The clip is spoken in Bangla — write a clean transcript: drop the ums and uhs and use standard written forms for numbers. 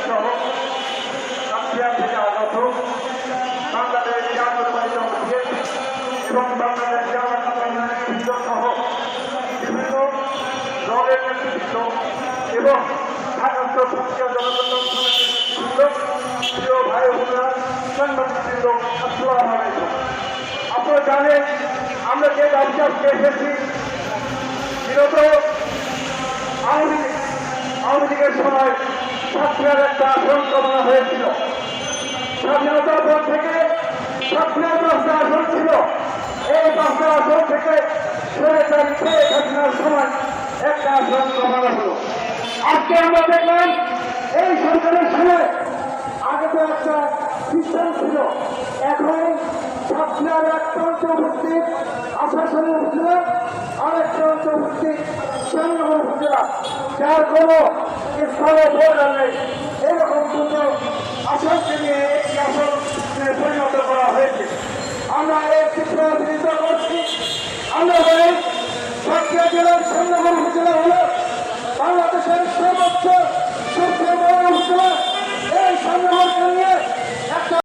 সহ সাতক্ষীরা থেকে আগত বাংলাদেশ জাতীয়তাবাদী এবং বাংলাদেশ জাতীয়তাবাদী সহ বিভিন্ন দলের নেতৃত্ব এবং ঢাকাস্থ সক্রিয় জনগণ প্রিয় ভাই বোনেরা সাংবাদিকবৃন্দ, আসসালামু আলাইকুম। আপনারা জানেন আমরা যে রাজ্যে এসেছি বিগত আওয়ামী লীগের সময় সাতক্ষীরার একটা আসন কমানো হয়েছিল। স্বাধীনতার পর থেকে সাতক্ষীরার 10টা আসন ছিল। এই 10টা আসন থেকে স্বৈরাচারী শেখ হাসিনার সময় একটা আসন কমানো হলো। আজকে আমরা দেখলাম এই সরকারের সময় আগে তো একটা সিস্টেম ছিল, এখন সাতক্ষীরার একটা অন্তর্ভুক্তি আশাসনী উপজেলা আর একটা অন্তর্ভুক্তি চন্দ্রগড় উপজেলা, যার কোনো স্থানে বর্ডার নেই। এরকম দুটো আসনকে নিয়ে একটি আসন পরিণত করা হয়েছে। আমরা এই চিত্র বিরোধিতা করছি। আমরা বলি সাতক্ষীরা জেলার চন্দ্রগড় উপজেলা হল